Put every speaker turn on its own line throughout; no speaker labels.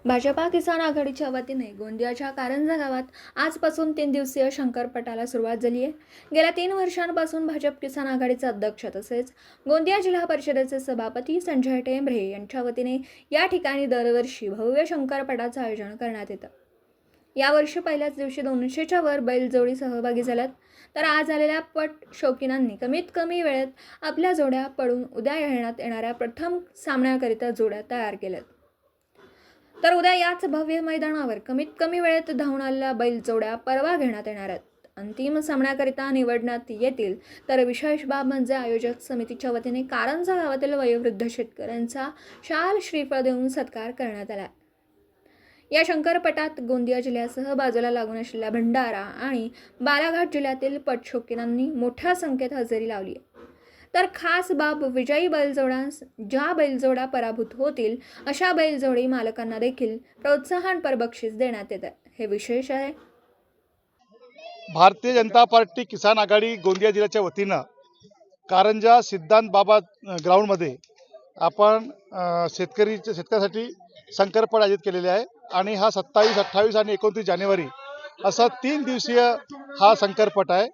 भाजपा किसान आघाडीच्या वतीने गोंदियाच्या कारंजा गावात आजपासून 3 दिवसीय शंकरपटाला सुरुवात झाली आहे। गेल्या 3 वर्षांपासून भाजप किसान आघाडीचे अध्यक्ष तसेच गोंदिया जिल्हा परिषदेचे सभापती संजय टेंभरे यांच्या वतीने या ठिकाणी दरवर्षी भव्य शंकरपटाचं आयोजन करण्यात येतं। यावर्षी पहिल्याच दिवशी 200च्या वर बैलजोडी सहभागी झाल्यात, तर आज आलेल्या पट शौकीनांनी कमीत कमी वेळेत आपल्या जोड्या पळून उद्या येण्यात येणाऱ्या प्रथम सामन्याकरिता जोड्या तयार केल्यात। तर उद्या याच भव्य मैदानावर कमीत कमी वेळेत धावून आलेल्या बैलजोड्या परवा घेण्यात येणार आहेत। अंतिम सामन्याकरिता निवडण्यात येतील। तर विशेष बाब म्हणजे आयोजक समितीच्या वतीने कारंजा गावातील वयोवृद्ध शेतकऱ्यांचा शाल श्रीफळ देऊन सत्कार करण्यात आला। या शंकरपटात गोंदिया जिल्ह्यासह बाजूला लागून असलेल्या भंडारा आणि बालाघाट जिल्ह्यातील पटशौकीनांनी मोठ्या संख्येत हजेरी लावली आहे। तर खास बाब विजयी बैलजोड्यांस ज्या बैलजोड्या पराभूत होतील अशा बैलजोडी मालकांना देखील प्रोत्साहनपर बक्षीस देण्यात येतं, हे विशेष आहे।
भारतीय जनता पार्टी किसान आघाडी गोंदिया जिल्ह्याच्या वतीनं कारंजा सिद्धांत बाबा ग्राउंडमध्ये आपण शेतकऱ्यासाठी शंकरपट आयोजित केलेले आहे आणि हा 27, 28 आणि 29 जानेवारी असा 3 दिवसीय हा शंकरपट आहे।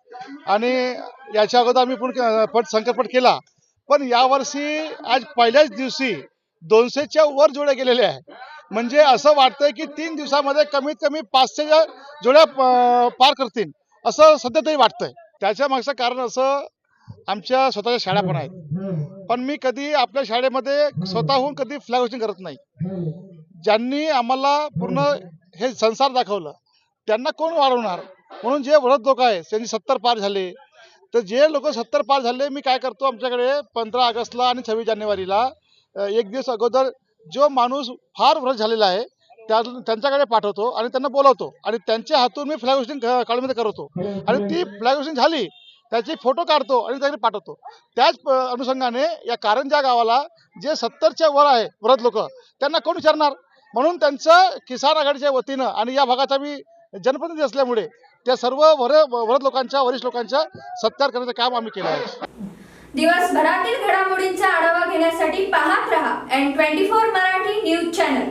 आणि याच्या अगोदर आम्ही पण शंकरपट केला, पण यावर्षी आज पहिल्याच दिवशी 200च्या वर जोड्या गेलेल्या आहे। म्हणजे असं वाटतंय की 3 दिवसामध्ये कमीत कमी 500 जोड्या पार करतील असं सध्या तरी वाटतंय। त्याच्या मागचं कारण असं, आमच्या स्वतःच्या शाळा पण आहेत, पण मी कधी आपल्या शाळेमध्ये स्वतःहून कधी फ्लॅग होस्टिंग करत नाही। ज्यांनी आम्हाला पूर्ण हे संसार दाखवलं त्यांना कोण वाढवणार, म्हणून जे वृद्ध लोक आहेत त्यांनी 70 पार झाले, तर जे लोक 70 पार झाले, मी काय करतो, आमच्याकडे 15 ऑगस्टला आणि 26 जानेवारीला एक दिवस अगोदर जो माणूस फार वृद्ध झालेला आहे त्यांच्याकडे पाठवतो आणि त्यांना बोलवतो आणि त्यांच्या हातून मी फ्लॅग होस्टिंग काळामध्ये करतो आणि ती फ्लॅग होस्टिंग झाली त्याची फोटो काढतो आणि त्याकडे पाठवतो। त्याच अनुषंगाने या कारंजा गावाला जे 70च्या वर आहे वृद्ध लोक त्यांना कोण विचारणार, म्हणून त्यांचं किसान आघाडीच्या वतीनं आणि या भागाचा मी जनप्रतिनिधी असल्यामुळे त्या सर्व वृद्ध लोकांच्या, वरिष्ठ लोकांचा सत्कार करण्याचं काम आम्ही केलं आहे।
दिवसभरातील घडामोडींचा आढावा घेण्यासाठी पाहत रहा N24 मराठी न्यूज चॅनल।